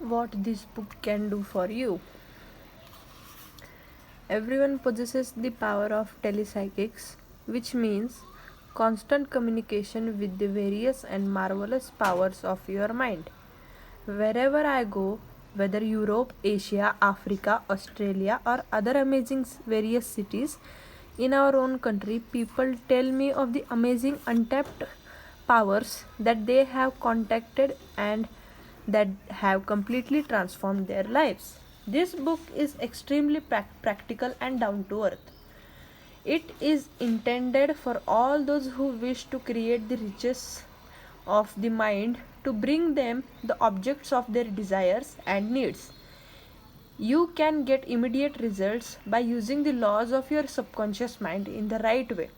what this book can do for you. Everyone possesses the power of telepsychics, which means constant communication with the various and marvelous powers of your mind. Wherever I go, whether Europe, Asia, Africa, Australia, or other amazing various cities in our own country, people tell me of the amazing untapped powers that they have contacted and that have completely transformed their lives. This book is extremely practical and down to earth. It is intended for all those who wish to create the riches of the mind to bring them the objects of their desires and needs. You can get immediate results by using the laws of your subconscious mind in the right way.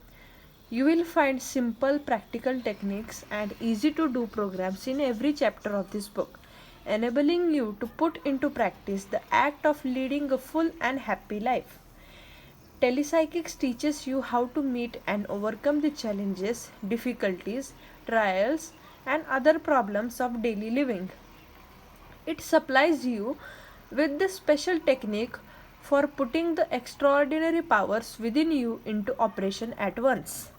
You will find simple practical techniques and easy to do programs in every chapter of this book, enabling you to put into practice the act of leading a full and happy life. Telepsychics teaches you how to meet and overcome the challenges, difficulties, trials, and other problems of daily living. It supplies you with the special technique for putting the extraordinary powers within you into operation at once.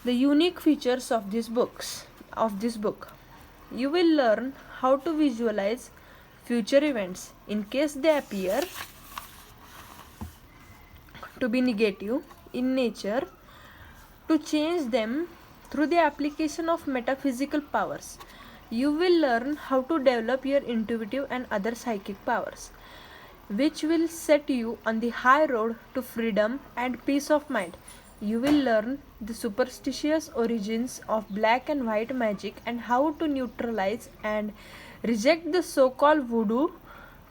The unique features of this book. You will learn how to visualize future events in case they appear to be negative in nature, to change them through the application of metaphysical powers. You will learn how to develop your intuitive and other psychic powers, which will set you on the high road to freedom and peace of mind. You will learn the superstitious origins of black and white magic and how to neutralize and reject the so called voodoo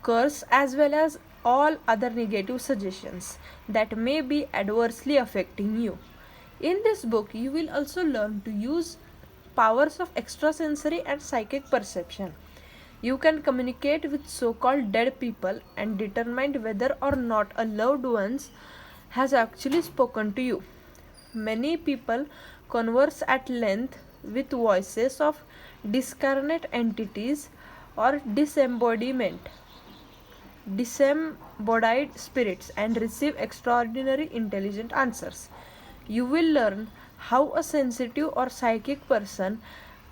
curse as well as all other negative suggestions that may be adversely affecting you. In this book, you will also learn to use powers of extrasensory and psychic perception. You can communicate with so called dead people and determine whether or not a loved one has actually spoken to you. Many people converse at length with voices of discarnate entities or disembodied spirits and receive extraordinary intelligent answers. You will learn how a sensitive or psychic person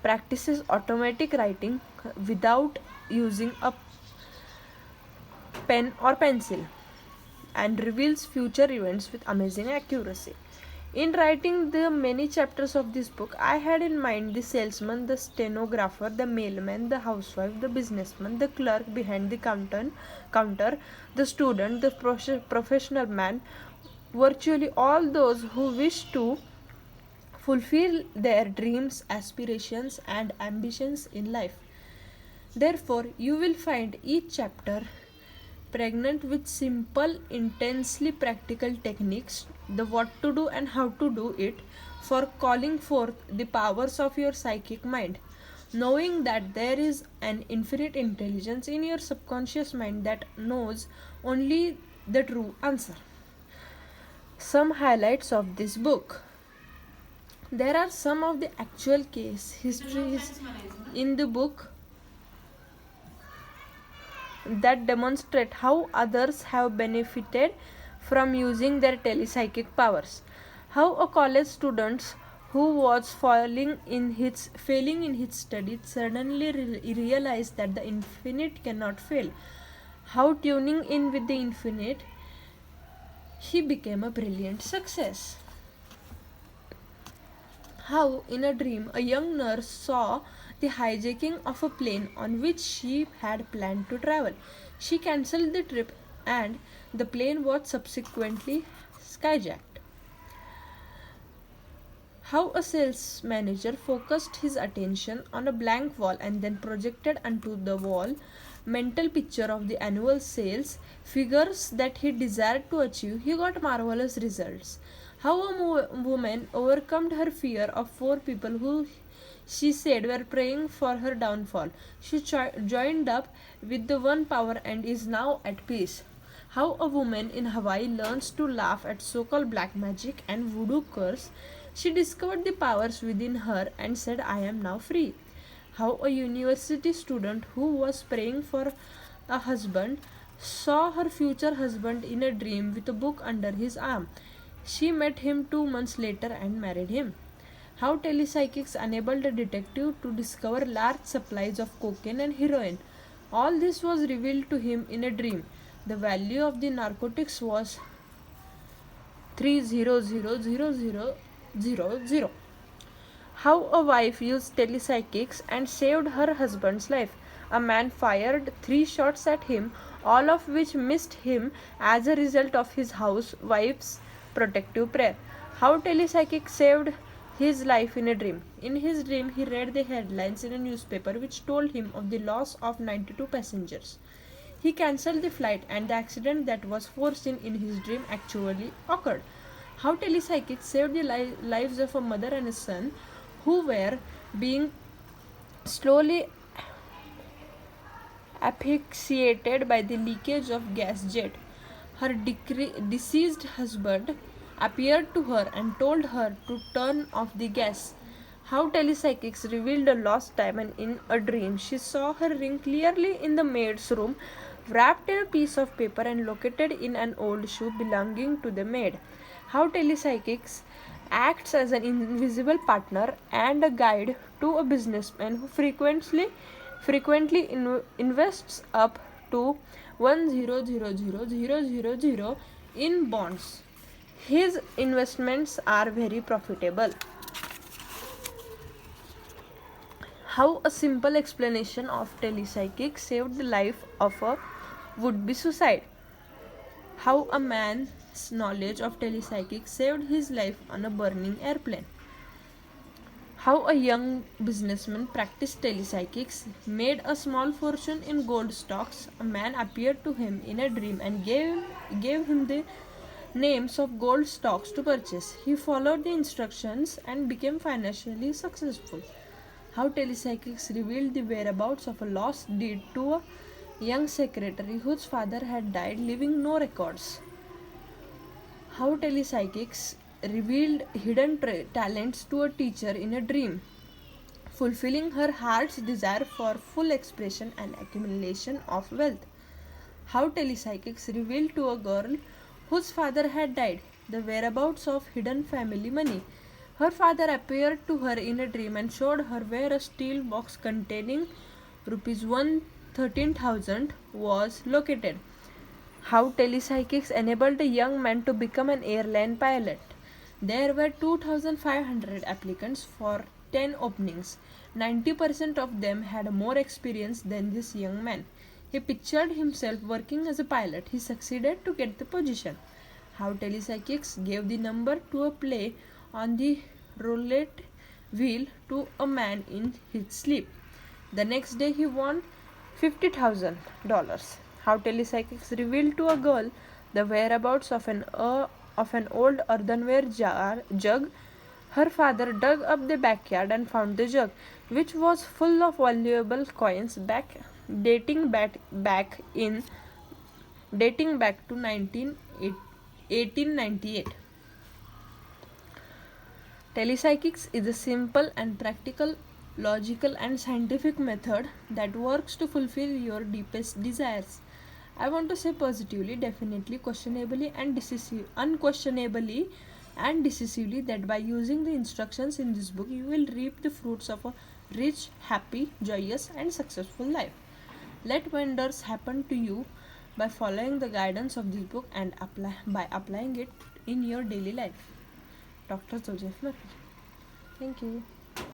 practices automatic writing without using a pen or pencil and reveals future events with amazing accuracy. In writing the many chapters of this book, I had in mind the salesman, the stenographer, the mailman, the housewife, the businessman, the clerk behind the counter, the student, the professional man, virtually all those who wish to fulfill their dreams, aspirations, and ambitions in life. Therefore, you will find each chapter pregnant with simple, intensely practical techniques, the what to do and how to do it, for calling forth the powers of your psychic mind, knowing that there is an infinite intelligence in your subconscious mind that knows only the true answer. Some highlights of this book. There are some of the actual case histories in the book that demonstrate how others have benefited from using their telepsychic powers. How a college student who was failing in his studies suddenly realized that the infinite cannot fail. How tuning in with the infinite, he became a brilliant success. How, in a dream, a young nurse saw the hijacking of a plane on which she had planned to travel. She cancelled the trip and the plane was subsequently skyjacked. How a sales manager focused his attention on a blank wall and then projected onto the wall mental picture of the annual sales figures that he desired to achieve. He got marvelous results. How a woman overcome her fear of four people who she said were praying for her downfall. She joined up with the one power and is now at peace. How a woman in Hawaii learns to laugh at so-called black magic and voodoo curse. She discovered the powers within her and said, I am now free. How a university student who was praying for a husband saw her future husband in a dream with a book under his arm. She met him 2 months later and married him. How telepsychics enabled a detective to discover large supplies of cocaine and heroin. All this was revealed to him in a dream. The value of the narcotics was 300,000. How a wife used telepsychics and saved her husband's life. A man fired 3 shots at him, all of which missed him as a result of his wife's protective prayer. How telepsychic saved his life in a dream. In his dream, he read the headlines in a newspaper which told him of the loss of 92 passengers. He cancelled the flight and the accident that was foreseen in his dream actually occurred. How telepsychics saved the lives of a mother and a son who were being slowly asphyxiated by the leakage of gas jet. Her deceased husband appeared to her and told her to turn off the gas. How telepsychics revealed a lost diamond in a dream. She saw her ring clearly in the maid's room, wrapped in a piece of paper and located in an old shoe belonging to the maid. How telepsychics acts as an invisible partner and a guide to a businessman who frequently invests up to 1,000,000 in bonds. His investments are very profitable. How a simple explanation of telepsychics saved the life of a would-be suicide. How a man's knowledge of telepsychics saved his life on a burning airplane. How a young businessman practiced telepsychics, made a small fortune in gold stocks. A man appeared to him in a dream and gave him the names of gold stocks to purchase. He followed the instructions and became financially successful. How telepsychics revealed the whereabouts of a lost deed to a young secretary whose father had died, leaving no records. How telepsychics revealed hidden talents to a teacher in a dream, fulfilling her heart's desire for full expression and accumulation of wealth. How telepsychics revealed to a girl whose father had died the whereabouts of hidden family money. Her father appeared to her in a dream and showed her where a steel box containing rupees 113,000 was located. How telepsychics enabled a young man to become an airline pilot. There were 2,500 applicants for 10 openings. 90% of them had more experience than this young man. He pictured himself working as a pilot. He succeeded to get the position. How telepsychics gave the number to a play on the roulette wheel to a man in his sleep. The next day he won $50,000. How telepsychics revealed to a girl the whereabouts of an old earthenware jug. Her father dug up the backyard and found the jug, which was full of valuable coins dating back to 1898. Telepsychics is a simple and practical, logical and scientific method that works to fulfill your deepest desires. I want to say positively, definitely, unquestionably and decisively that by using the instructions in this book, you will reap the fruits of a rich, happy, joyous and successful life. Let wonders happen to you by following the guidance of this book and applying it in your daily life. Dr. Joseph Murphy. Thank you.